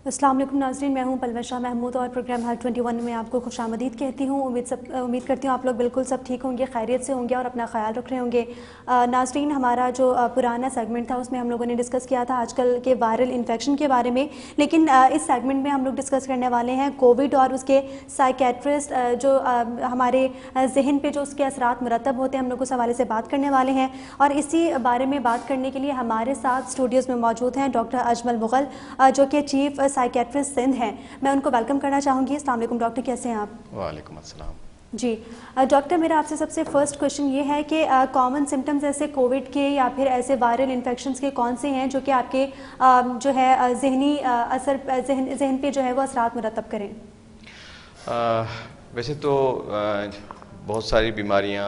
अस्सलाम वालेकुम नाज़रीन, मैं हूं पलवल शाह महमूद और प्रोग्राम हेल्थ 21 में आपको खुशामदीद कहती हूं। उम्मीद करती हूं आप लोग बिल्कुल सब ठीक होंगे, खैरियत से होंगे और अपना ख्याल रख रहे होंगे। नाज़रीन, हमारा जो पुराना सेगमेंट था उसमें हम लोगों ने डिस्कस किया था आजकल के वायरल इन्फेक्शन के बारे में, लेकिन इस सेगमेंट में हम लोग डिस्कस करने वाले हैं कोविड और उसके साइकेट्रिस्ट जो हमारे जहन पे जो उसके असरात मुरतब होते हैं, हम लोग उस हवाले से बात करने वाले हैं। और इसी बारे में बात करने के लिए हमारे साथ स्टूडियोज़ में मौजूद हैं डॉक्टर अजमल मुग़ल, जो कि चीफ साइकेट्रिस्ट सिंध हैं। मैं उनको वेलकम करना चाहूँगी। अस्सलाम वालेकुम डॉक्टर, कैसे हैं आप? वालेकुम अस्सलाम। जी डॉक्टर, मेरा आपसे सबसे फर्स्ट क्वेश्चन ये है कि कॉमन सिम्टम्स ऐसे कोविड के या फिर ऐसे वायरल इन्फेक्शंस के कौन से हैं जो कि आपके जो है जहनी असर जहन पे जो है वो असरात मुरतब करें? वैसे तो बहुत सारी बीमारियां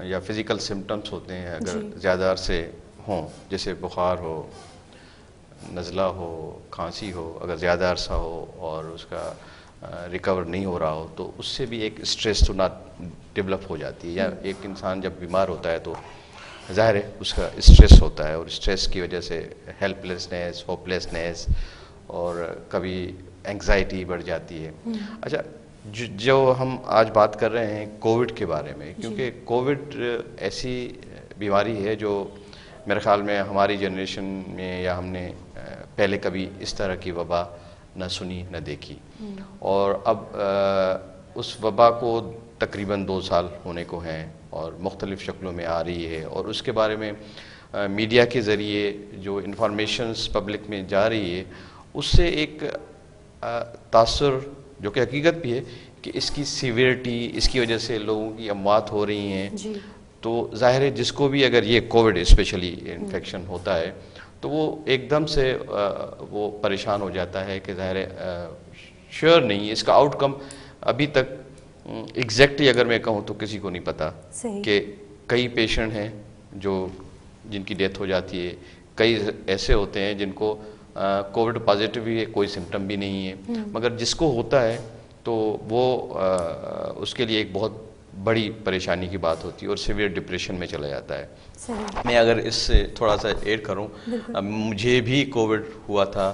या फिज़िकल सिम्टम्स होते हैं अगर ज़्यादा अरसे हों, जैसे बुखार हो, नज़ला हो, खांसी हो, अगर ज़्यादा अरसा हो और उसका रिकवर नहीं हो रहा हो तो उससे भी एक स्ट्रेस तो ना डेवलप हो जाती है। या एक इंसान जब बीमार होता है तो ज़ाहिर है उसका स्ट्रेस होता है और स्ट्रेस की वजह से हेल्पलेसनेस, होपलेसनेस और कभी एंग्जाइटी बढ़ जाती है। अच्छा, जो हम आज बात कर रहे हैं कोविड के बारे में, क्योंकि कोविड ऐसी बीमारी है जो मेरे ख्याल में हमारी जनरेशन में या हमने पहले कभी इस तरह की वबा न सुनी न देखी, और अब उस वबा को तकरीबन 2 साल होने को हैं और मुख्तलिफ़ शक्लों में आ रही है और उसके बारे में मीडिया के ज़रिए जो इन्फॉर्मेशंस पब्लिक में जा रही है उससे एक तासुर, जो कि हकीकत भी है, कि इसकी सीवियरिटी, इसकी वजह से लोगों की अमवात हो रही हैं। तो ज़ाहिर है जिसको भी अगर ये कोविड स्पेशली इन्फेक्शन होता है तो वो एकदम से वो परेशान हो जाता है कि ज़ाहिर है श्योर नहीं इसका आउटकम अभी तक एग्जैक्टली अगर मैं कहूँ तो किसी को नहीं पता। कि कई पेशेंट हैं जिनकी डेथ हो जाती है, कई ऐसे होते हैं जिनको कोविड पॉजिटिव भी है, कोई सिम्टम भी नहीं है, मगर जिसको होता है तो वो उसके लिए एक बहुत बड़ी परेशानी की बात होती है और सीवियर डिप्रेशन में चला जाता है। मैं अगर इससे थोड़ा सा ऐड करूं, मुझे भी कोविड हुआ था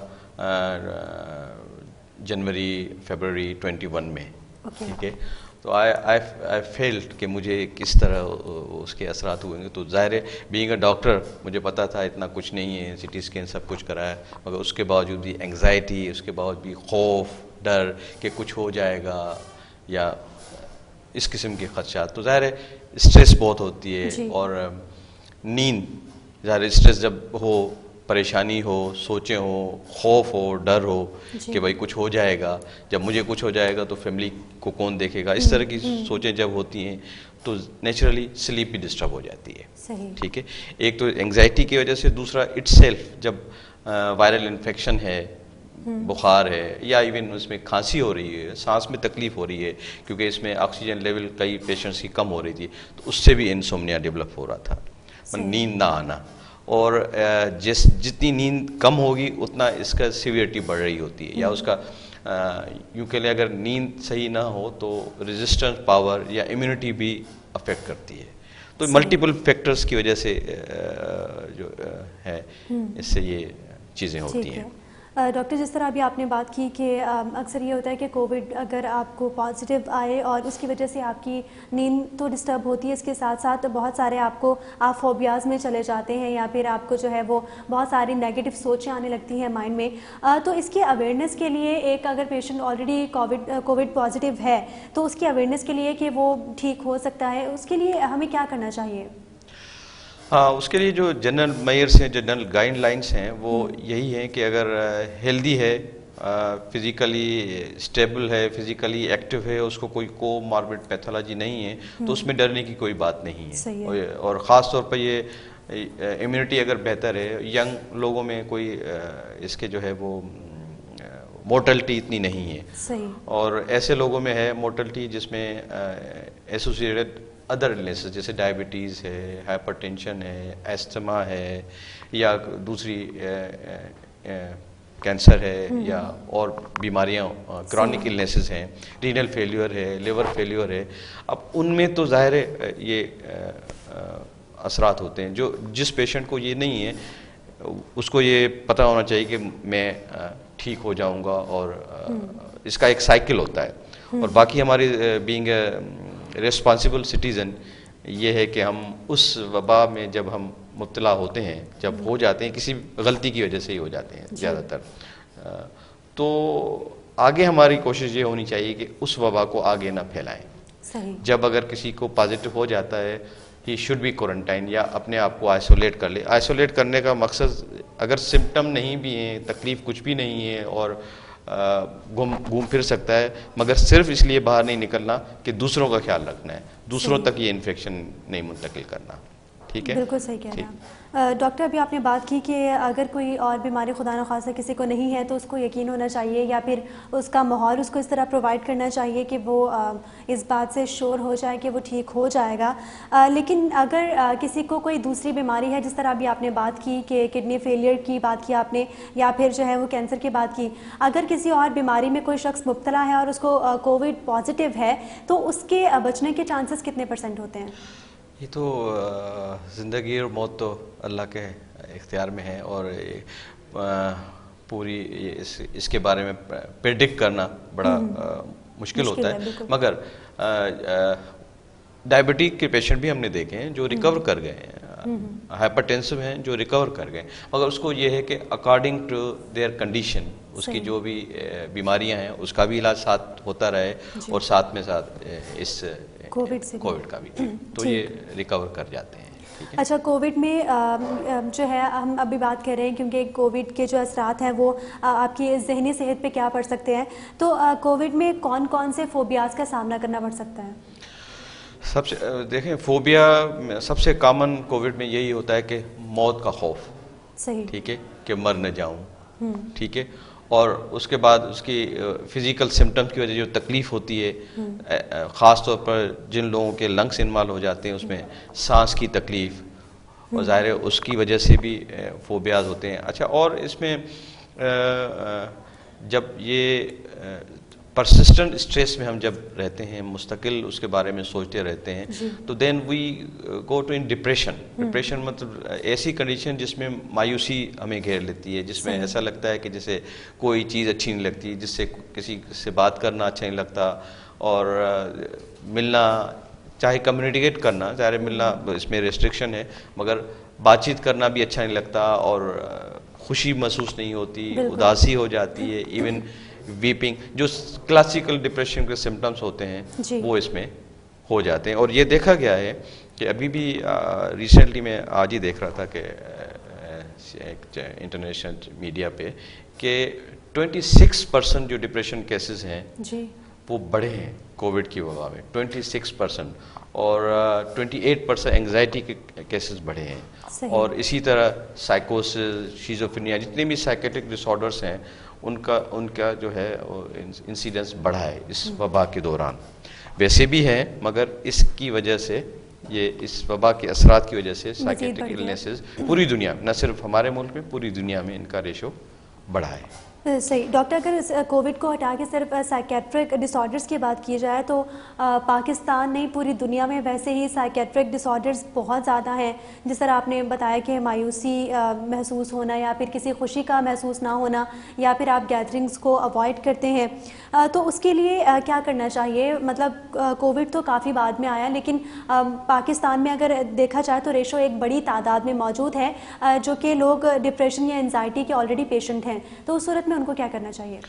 जनवरी फरवरी 21 में, ठीक है। तो आई फेल्ट कि मुझे किस तरह उसके असरात हुए। तो ज़ाहिर है बीइंग अ डॉक्टर मुझे पता था इतना कुछ नहीं है, सिटी स्कैन सब कुछ कराया, मगर उसके बावजूद भी एंग्जाइटी, उसके बावजूद भी खौफ, डर कि कुछ हो जाएगा या इस किस्म के खदशात। तो ज़ाहिर है स्ट्रेस बहुत होती है और नींद, ज़ाहिर स्ट्रेस जब हो, परेशानी हो, सोचें हो, खौफ हो, डर हो कि भाई कुछ हो जाएगा, जब मुझे कुछ हो जाएगा तो फैमिली को कौन देखेगा, इस तरह की सोचें जब होती हैं तो नेचुरली स्लीप भी डिस्टर्ब हो जाती है, ठीक है। एक तो एंग्जाइटी की वजह से, दूसरा इटसेल्फ जब वायरल इन्फेक्शन है, बुखार है या इवन उसमें खांसी हो रही है, सांस में तकलीफ हो रही है क्योंकि इसमें ऑक्सीजन लेवल कई पेशेंट्स की कम हो रही थी, तो उससे भी इंसोम्निया डेवलप हो रहा था, नींद ना आना। और जितनी नींद कम होगी उतना इसका सीवियरिटी बढ़ रही होती है, या उसका यूँ कह लें अगर नींद सही ना हो तो रेजिस्टेंस पावर या इम्यूनिटी भी अफेक्ट करती है। तो मल्टीपल फैक्टर्स की वजह से जो है इससे ये चीज़ें होती हैं। डॉक्टर, जिस तरह अभी आपने बात की कि अक्सर ये होता है कि कोविड अगर आपको पॉजिटिव आए और उसकी वजह से आपकी नींद तो डिस्टर्ब होती है, इसके साथ साथ बहुत सारे आप फोबियाज़ में चले जाते हैं या फिर आपको जो है वो बहुत सारी नेगेटिव सोचें आने लगती हैं माइंड में। तो इसकी अवेयरनेस के लिए एक अगर पेशेंट ऑलरेडी कोविड पॉजिटिव है तो उसकी अवेयरनेस के लिए कि वो ठीक हो सकता है, उसके लिए हमें क्या करना चाहिए? हाँ, उसके लिए जो जनरल मेजर्स हैं, जनरल गाइडलाइंस हैं, वो यही हैं कि अगर हेल्दी है, फिज़िकली स्टेबल है, फिज़िकली एक्टिव है, उसको कोई कोमॉर्बिड पैथोलॉजी नहीं है तो उसमें डरने की कोई बात नहीं है। और ख़ास तौर पर ये इम्यूनिटी अगर बेहतर है, यंग लोगों में कोई इसके जो है वो मोर्टलिटी इतनी नहीं है, और ऐसे लोगों में है मोर्टलिटी जिसमें एसोसिएटेड अदर इलनेसेस जैसे डायबिटीज़ है, हाइपरटेंशन है, एस्थमा है, या दूसरी कैंसर है, या और बीमारियां क्रॉनिक इलनेसेस हैं, रीनल फेलियर है, लिवर फेलियर है। अब उनमें तो ज़ाहिर है ये असरात होते हैं। जिस पेशेंट को ये नहीं है उसको ये पता होना चाहिए कि मैं ठीक हो जाऊंगा और इसका एक साइकिल होता है। और बाकी हमारी बीइंग रिस्पॉन्सिबल सिटीज़न ये है कि हम उस वबा में जब हम मुब्तला होते हैं, जब हो जाते हैं, किसी गलती की वजह से ही हो जाते हैं ज़्यादातर, तो आगे हमारी कोशिश ये होनी चाहिए कि उस वबा को आगे ना फैलाएं। सही। जब अगर किसी को पॉजिटिव हो जाता है, ही शुड बी क्वारंटाइन या अपने आप को आइसोलेट कर ले। आइसोलेट करने का मकसद, अगर सिम्टम नहीं भी हैं, तकलीफ कुछ भी नहीं है और घूम फिर सकता है, मगर सिर्फ इसलिए बाहर नहीं निकलना कि दूसरों का ख्याल रखना है, दूसरों तक ये इन्फेक्शन नहीं मुंतकिल करना। ठीक है, बिल्कुल सही कह रहे हैं आप। डॉक्टर, अभी आपने बात की कि अगर कोई और बीमारी खुदा न खासा किसी को नहीं है तो उसको यकीन होना चाहिए या फिर उसका माहौल उसको इस तरह प्रोवाइड करना चाहिए कि वो इस बात से श्योर हो जाए कि वो ठीक हो जाएगा। लेकिन अगर किसी को कोई दूसरी बीमारी है, जिस तरह अभी आपने बात की कि किडनी फेलियर की बात की आपने, या फिर जो है वो कैंसर की बात की, अगर किसी और बीमारी में कोई शख्स मुब्तला है और उसको कोविड पॉजिटिव है तो उसके बचने के चांसेस कितने % होते हैं? ये तो ज़िंदगी और मौत तो अल्लाह के इख्तियार में है और पूरी इसके बारे में प्रेडिक्ट करना बड़ा मुश्किल होता है। मगर डायबिटीज के पेशेंट भी हमने देखे हैं जो रिकवर कर गए हैं, हाइपरटेंसिव हैं जो रिकवर कर गए, मगर उसको ये है कि अकॉर्डिंग टू देयर कंडीशन उसकी जो भी बीमारियां हैं उसका भी इलाज साथ होता रहे और साथ में साथ इस कोविड का भी, तो ये रिकवर कर जाते हैं। अच्छा, कोविड में जो है हम अभी बात कर रहे हैं क्योंकि कोविड के जो असरात हैं वो आपकी ज़हनी सेहत पे क्या पड़ सकते हैं, तो कोविड में कौन कौन से फोबियाज़ का सामना करना पड़ सकता है? सबसे देखें, फोबिया सबसे कॉमन कोविड में यही होता है कि मौत का खौफ। सही। ठीक है, कि मर न जाऊं। ठीक है, और उसके बाद उसकी फिज़िकल सिम्टम्स की वजह जो तकलीफ़ होती है, ख़ास तौर पर जिन लोगों के लंग्स इन्वॉल्व हो जाते हैं उसमें सांस की तकलीफ़, और ज़ाहिर है उसकी वजह से भी फोबियाज होते हैं। अच्छा, और इसमें जब ये परसिस्टेंट स्ट्रेस में हम जब रहते हैं, मुस्तकिल उसके बारे में सोचते रहते हैं, तो then we go to in depression. Depression मतलब ऐसी कंडीशन जिसमें मायूसी हमें घेर लेती है, जिसमें ऐसा लगता है कि जैसे कोई चीज़ अच्छी नहीं लगती, जिससे किसी से बात करना अच्छा नहीं लगता, और मिलना, चाहे कम्युनिकेट करना, चाहे मिलना इसमें रेस्ट्रिक्शन है, मगर बातचीत करना भी अच्छा नहीं लगता, और खुशी महसूस नहीं होती, उदासी हो जाती है, इवन वीपिंग, जो क्लासिकल डिप्रेशन के सिम्टम्स होते हैं वो इसमें हो जाते हैं। और ये देखा गया है कि अभी भी रिसेंटली मैं आज ही देख रहा था कि इंटरनेशनल मीडिया पे कि 26% जो डिप्रेशन केसेस हैं वो बढ़े हैं कोविड की वबा में, 26%, और 28% एंग्जाइटी के केसेस बढ़े हैं। और इसी तरह साइकोसिस, शिज़ोफ्रेनिया, जितने भी साइकेट्रिक डिसऑर्डर्स हैं उनका जो है इंसिडेंस बढ़ा है इस वबा के दौरान। वैसे भी है, मगर इसकी वजह से, ये इस वबा के असरात की वजह से साइकेट्रिक इलनेसेस पूरी दुनिया में, न सिर्फ हमारे मुल्क में, पूरी दुनिया में इनका रेशो बढ़ा है। सही। डॉक्टर, अगर कोविड को हटा के सिर्फ साइकेट्रिक डिसऑर्डर्स की बात की जाए तो पाकिस्तान नहीं, पूरी दुनिया में वैसे ही साइकेट्रिक डिसऑर्डर्स बहुत ज़्यादा हैं। जिस तरह आपने बताया कि मायूसी महसूस होना, या फिर किसी खुशी का महसूस ना होना, या फिर आप गैदरिंग्स को अवॉइड करते हैं, तो उसके लिए क्या करना चाहिए? मतलब कोविड तो काफ़ी बाद में आया, लेकिन पाकिस्तान में अगर देखा जाए तो रेशो एक बड़ी तादाद में मौजूद है जो कि लोग डिप्रेशन या एनजाइटी के ऑलरेडी पेशेंट हैं, तो उस सूरत में उनको क्या करना चाहिए?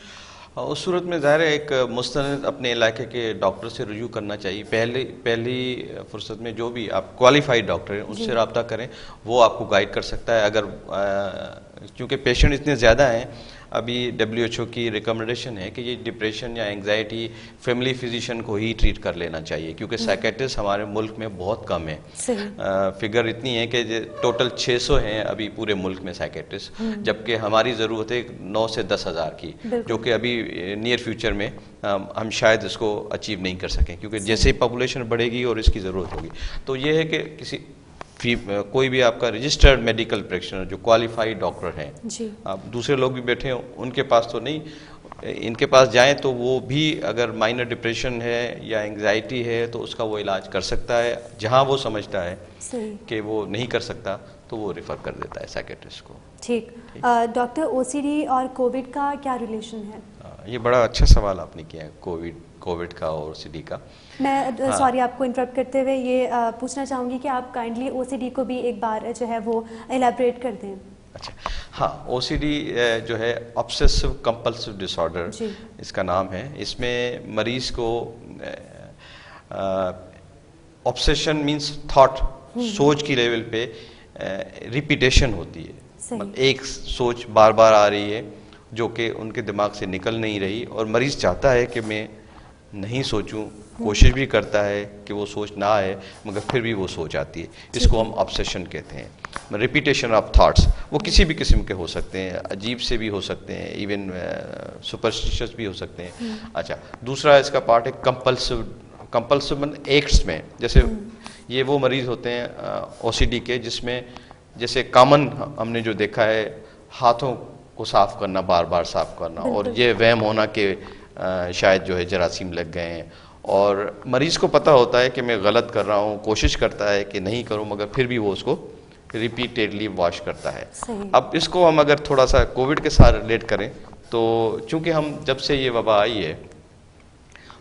उस सूरत में ज़ाहिर है एक मुस्तनद अपने इलाके के डॉक्टर से रुजू करना चाहिए। पहली फुर्सत में जो भी आप क्वालिफाइड डॉक्टर हैं उनसे रब्ता करें, वो आपको गाइड कर सकता है। अगर क्योंकि पेशेंट इतने ज़्यादा हैं, अभी WHO की रिकमेंडेशन है कि ये डिप्रेशन या एंग्जाइटी फैमिली फिजिशियन को ही ट्रीट कर लेना चाहिए, क्योंकि साइकेट्रिस्ट हमारे मुल्क में बहुत कम है। फिगर इतनी है कि टोटल 600 हैं अभी पूरे मुल्क में साइकेट्रिस्ट, जबकि हमारी ज़रूरत है 9 से 10 हज़ार की, जो कि अभी नियर फ्यूचर में हम शायद इसको अचीव नहीं कर सकें, क्योंकि जैसे ही पॉपुलेशन बढ़ेगी और इसकी ज़रूरत होगी। तो ये है कि कोई भी आपका रजिस्टर्ड मेडिकल प्रैक्टिशनर जो क्वालिफाइड डॉक्टर हैं, आप दूसरे लोग भी बैठे हैं उनके पास तो नहीं, इनके पास जाएं तो वो भी अगर माइनर डिप्रेशन है या एंग्जाइटी है तो उसका वो इलाज कर सकता है। जहां वो समझता है कि वो नहीं कर सकता तो वो रेफर कर देता है साइकेट्रिस्ट को। ठीक। डॉक्टर, ओसीडी और कोविड का क्या रिलेशन है? ये बड़ा अच्छा सवाल आपने किया है, कोविड का और ओसीडी का। मैं सॉरी आपको इंटरप्ट करते हुए ये पूछना चाहूँगी कि आप काइंडली ओसीडी को भी एक बार जो है वो एलैबोरेट कर दें। अच्छा, हाँ, ओसीडी जो है ऑब्सेसिव कंपल्सिव डिसऑर्डर इसका नाम है। इसमें मरीज को ऑब्सेशन मींस थॉट, सोच की लेवल पे रिपीटेशन होती है, मतलब एक सोच बार बार आ रही है जो कि उनके दिमाग से निकल नहीं रही, और मरीज चाहता है कि मैं नहीं सोचूं, कोशिश भी करता है कि वो सोच ना आए, मगर फिर भी वो सोच आती है। इसको हम ऑब्सेशन कहते हैं, रिपीटेशन ऑफ थॉट्स। वो किसी भी किस्म के हो सकते हैं, अजीब से भी हो सकते हैं, इवन सुपरस्टिशियस भी हो सकते हैं। अच्छा, दूसरा इसका पार्ट है कंपल्सिव मतलब एक्ट्स में। जैसे ये वो मरीज होते हैं ओसीडी के जिसमें जैसे कॉमन हमने जो देखा है हाथों को साफ करना, बार बार साफ करना, और ये वहम होना कि शायद जो है जरासीम लग गए हैं, और मरीज को पता होता है कि मैं गलत कर रहा हूँ, कोशिश करता है कि नहीं करूँ, मगर फिर भी वो उसको रिपीटेडली वॉश करता है। अब इसको हम अगर थोड़ा सा कोविड के साथ रिलेट करें तो चूंकि हम जब से ये वबा आई है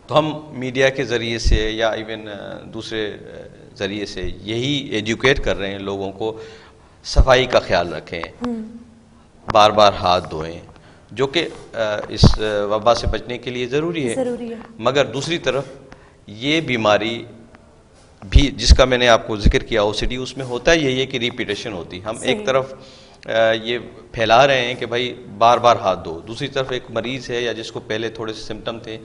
तो हम मीडिया के ज़रिए से या इवन दूसरे ज़रिए से यही एजुकेट कर रहे हैं लोगों को, सफाई का ख्याल रखें, बार बार हाथ धोएं, जो कि इस वबा से बचने के लिए ज़रूरी है। मगर दूसरी तरफ ये बीमारी भी जिसका मैंने आपको जिक्र किया ओसीडी, उसमें होता यही है कि रिपीटेशन होती। हम एक तरफ ये फैला रहे हैं कि भाई बार बार हाथ धो, दूसरी तरफ एक मरीज़ है या जिसको पहले थोड़े से सिम्टम थे,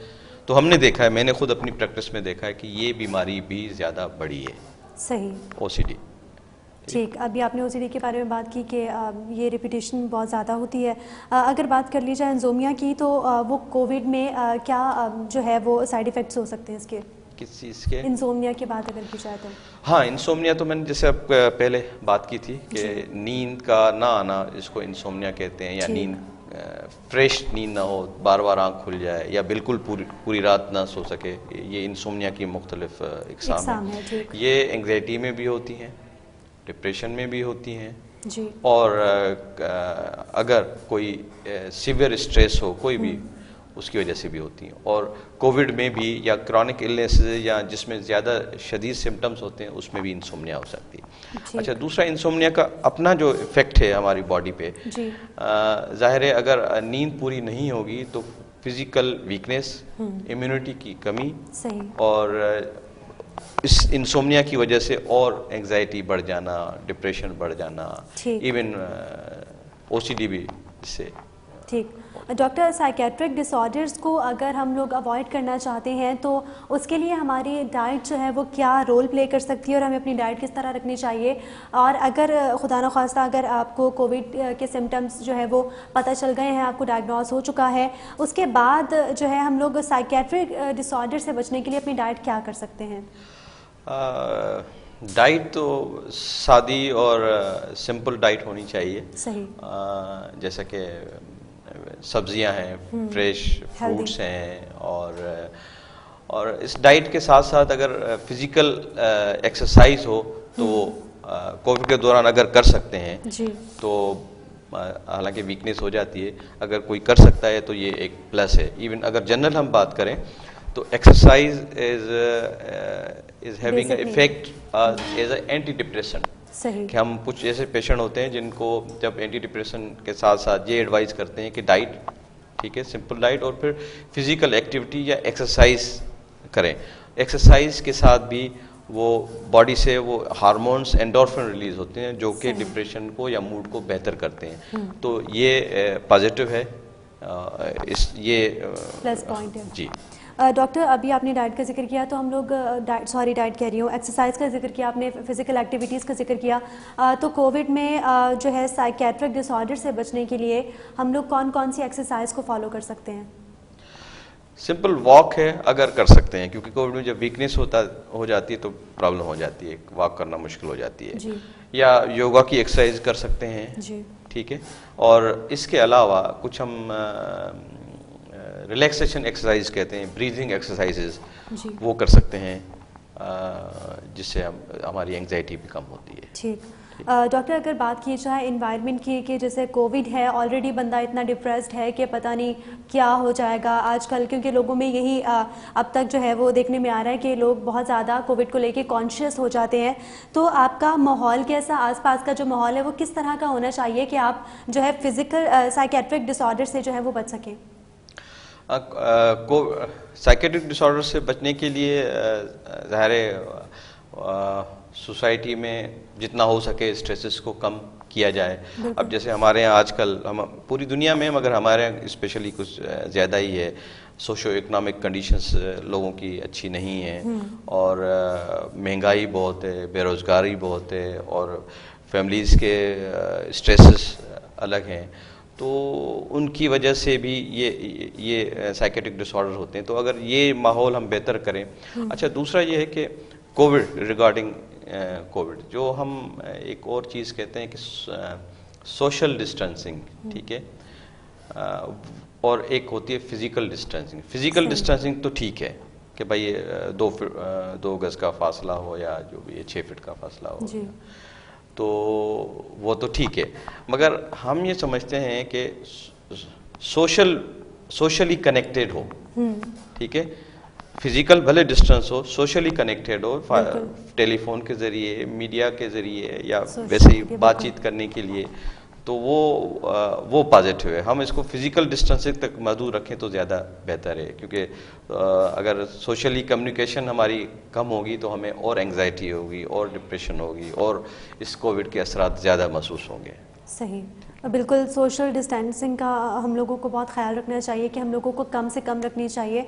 तो हमने देखा है, मैंने खुद अपनी प्रैक्टिस में देखा है कि ये बीमारी भी ज़्यादा बड़ी है। सही, ओसीडी। ठीक, अभी आपने ओसीडी के बारे में बात की कि ये रिपीटेशन बहुत ज़्यादा होती है। अगर बात कर ली जाए इंसोम्निया की, तो वो कोविड में क्या जो है वो साइड इफ़ेक्ट्स हो सकते हैं इसके? किस चीज़ के? इंसोम्निया की बात अगर की जाए तो। हाँ, इंसोम्निया तो मैंने जैसे अब पहले बात की थी कि नींद का ना आना, इसको इंसोम्निया कहते हैं, या नींद फ्रेश नींद ना हो, बार बार आँख खुल जाए, या बिल्कुल पूरी रात ना सो सके, ये इंसोम्निया की मुख्तलिफ इकसाम है। ये एंग्जाइटी में भी होती हैं, डिप्रेशन में भी होती हैं जी, और अगर कोई सीवियर स्ट्रेस हो कोई भी, उसकी वजह से भी होती हैं। और कोविड में भी या क्रॉनिक इलनेस या जिसमें ज़्यादा शदीद सिम्टम्स होते हैं उसमें भी इंसोम्निया हो सकती है। अच्छा, दूसरा इंसोम्निया का अपना जो इफ़ेक्ट है हमारी बॉडी पे, ज़ाहिर है अगर नींद पूरी नहीं होगी तो फिज़िकल वीकनेस, इम्यूनिटी की कमी, और इस इंसोम्निया की वजह से और एंग्जाइटी बढ़ जाना, डिप्रेशन बढ़ जाना, इवन ओसीडी भी इससे। ठीक डॉक्टर, साइकेट्रिक डिसऑर्डर्स को अगर हम लोग अवॉइड करना चाहते हैं तो उसके लिए हमारी डाइट जो है वो क्या रोल प्ले कर सकती है, और हमें अपनी डाइट किस तरह रखनी चाहिए? और अगर खुदा न खास्ता अगर आपको कोविड के सिम्टम्स जो है वो पता चल गए हैं, आपको डायग्नोस हो चुका है, उसके बाद जो है हम लोग साइकेट्रिक डिसऑर्डर से बचने के लिए अपनी डाइट क्या कर सकते हैं? डाइट तो सादी और सिंपल डाइट होनी चाहिए। सही। जैसा कि सब्जियां हैं, फ्रेश फ्रूट्स हैं, और इस डाइट के साथ साथ अगर फिजिकल एक्सरसाइज हो तो कोविड के दौरान अगर कर सकते हैं जी, तो हालांकि वीकनेस हो जाती है, अगर कोई कर सकता है तो ये एक प्लस है। इवन अगर जनरल हम बात करें तो exercise is having effect as a anti depressant. कि हम कुछ ऐसे पेशेंट होते हैं जिनको जब एंटी डिप्रेशन के साथ साथ ये एडवाइस करते हैं कि डाइट, ठीक है, सिंपल डाइट, और फिर फिजिकल एक्टिविटी या एक्सरसाइज करें। एक्सरसाइज के साथ भी वो बॉडी से वो हार्मोन्स एंडोर्फिन रिलीज होते हैं जो कि डिप्रेशन को या मूड को बेहतर करते हैं। तो ये पॉजिटिव है, ये प्लस पॉइंट है जी। डॉक्टर, अभी आपने डाइट का जिक्र किया, तो हम लोग डाइट कह रही हूँ, एक्सरसाइज का जिक्र किया आपने, फिजिकल एक्टिविटीज़ का जिक्र किया, तो कोविड में जो है साइकेट्रिक डिसऑर्डर से बचने के लिए हम लोग कौन कौन सी एक्सरसाइज को फॉलो कर सकते हैं? सिंपल वॉक है अगर कर सकते हैं, क्योंकि कोविड में जब वीकनेस हो जाती है तो प्रॉब्लम हो जाती है, वॉक करना मुश्किल हो जाती है जी। या योगा की एक्सरसाइज कर सकते हैं जी, ठीक है। और इसके अलावा कुछ हम रिलैक्सेशन एक्सरसाइज कहते हैं, ब्रीदिंग एक्सरसाइजेज, जी। वो कर सकते हैं, जिससे हमारी एंग्जाइटी भी कम होती है। ठीक। डॉक्टर, अगर बात की जाए इन्वायरमेंट की, कि जैसे कोविड है, ऑलरेडी बंदा इतना डिप्रेस्ड है कि पता नहीं क्या हो जाएगा आजकल, क्योंकि लोगों में यही अब तक जो है वो देखने में आ रहा है कि लोग बहुत ज़्यादा कोविड को लेके कॉन्शियस हो जाते हैं। तो आपका माहौल कैसा, आसपास का जो माहौल है वो किस तरह का होना चाहिए कि आप जो है फिजिकल साइकेट्रिक डिसऑर्डर से जो है वो बच सकें? साइकेट्रिक डिसऑर्डर से बचने के लिए ज़ाहिर है सोसाइटी में जितना हो सके स्ट्रेसेस को कम किया जाए। अब जैसे हमारे यहाँ आजकल, हम पूरी दुनिया में, मगर हमारे यहाँ स्पेशली कुछ ज़्यादा ही है, सोशो इकोनॉमिक कंडीशंस लोगों की अच्छी नहीं है, और महंगाई बहुत है, बेरोज़गारी बहुत है, और फैमिलीज़ के स्ट्रेसेस अलग हैं, तो उनकी वजह से भी ये साइकेट्रिक डिसऑर्डर होते हैं। तो अगर ये माहौल हम बेहतर करें। अच्छा, दूसरा ये है कि कोविड, रिगार्डिंग कोविड, जो हम एक और चीज़ कहते हैं कि सोशल डिस्टेंसिंग, ठीक है, और एक होती है फिजिकल डिस्टेंसिंग। फिजिकल डिस्टेंसिंग तो ठीक है कि भाई 2 गज का फासला हो, या जो भी 6 फीट का फासला हो, तो वो तो ठीक है, मगर हम ये समझते हैं कि सोशली कनेक्टेड हो, ठीक है, फिजिकल भले डिस्टेंस हो, सोशली कनेक्टेड हो, टेलीफोन के ज़रिए, मीडिया के ज़रिए, या वैसे ही बातचीत करने के लिए, तो वो पॉजिटिव है। हम इसको फिजिकल डिस्टेंसिंग तक महदूद रखें तो ज़्यादा बेहतर है, क्योंकि अगर सोशली कम्युनिकेशन हमारी कम होगी तो हमें और एंग्जाइटी होगी, और डिप्रेशन होगी, और इस कोविड के असरात ज़्यादा महसूस होंगे। सही, बिल्कुल। सोशल डिस्टेंसिंग का हम लोगों को बहुत ख्याल रखना चाहिए कि हम लोगों को कम से कम रखनी चाहिए।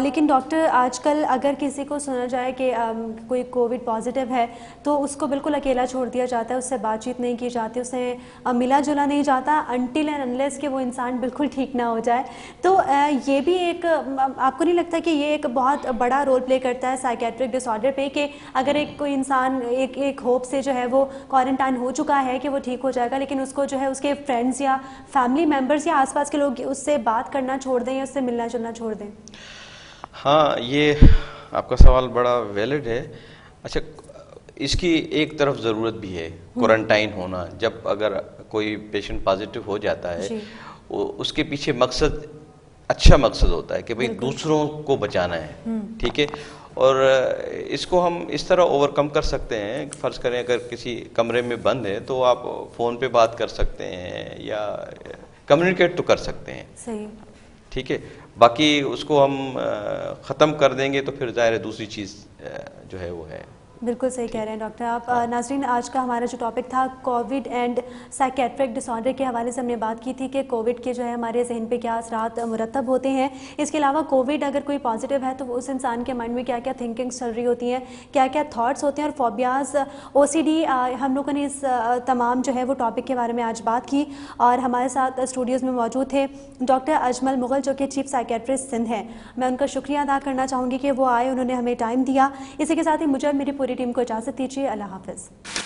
लेकिन डॉक्टर, आजकल अगर किसी को सुना जाए कि कोई कोविड पॉजिटिव है, तो उसको बिल्कुल अकेला छोड़ दिया जाता है, उससे बातचीत नहीं की जाती, उससे मिला जुला नहीं जाता, अनटिल एंड अनलेस कि वो इंसान बिल्कुल ठीक ना हो जाए। तो ये भी एक, आपको नहीं लगता कि ये एक बहुत बड़ा रोल प्ले करता है साइकेट्रिक डिसऑर्डर पे, कि अगर एक कोई इंसान एक होप से जो है वो क्वारंटाइन हो चुका है कि वो ठीक हो जाएगा, लेकिन उसको जो है उसके फ्रेंड्स या फैमिली मेंबर्स या आसपास के लोग उससे बात करना छोड़ दें या उससे मिलना जुलना छोड़ दें? हाँ, ये आपका सवाल बड़ा वैलिड है। अच्छा, इसकी एक तरफ ज़रूरत भी है, क्वारंटाइन होना। जब अगर कोई पेशेंट पॉजिटिव हो जाता है, उसके पीछे मकसद, अच्छा मकसद होता है कि भाई दूसरों को बचाना है, ठीक है, और इसको हम इस तरह ओवरकम कर सकते हैं। फ़र्ज़ करें अगर किसी कमरे में बंद है तो आप फ़ोन पे बात कर सकते हैं, या कम्युनिकेट तो कर सकते हैं, सही, ठीक है। बाकी उसको हम ख़त्म कर देंगे तो फिर ज़ाहिर है दूसरी चीज़ जो है वो है। बिल्कुल सही कह रहे हैं डॉक्टर आप। नाज़रीन, आज का हमारा जो टॉपिक था कोविड एंड साइकेट्रिक डिसऑर्डर के हवाले से हमने बात की थी कि कोविड के जो है हमारे जहन पे क्या असरात मुरतब होते हैं। इसके अलावा कोविड अगर कोई पॉजिटिव है तो उस इंसान के माइंड में क्या क्या थिंकिंग्स चल रही होती हैं, क्या क्या थॉट्स होते हैं, और फोबियाज़, OCD, हम लोगों ने इस तमाम जो है वो टॉपिक के बारे में आज बात की। और हमारे साथ स्टूडियोज़ में मौजूद थे डॉक्टर अजमल मुग़ल, जो कि चीफ साइकेट्रिस्ट सिंध हैं। मैं उनका शुक्रिया अदा करना चाहूँगी कि वो आए, उन्होंने हमें टाइम दिया। इसी के साथ ही मुझे और मेरी पूरी टीम को इजाज़त दीजिए। अल्लाह हाफ़िज़।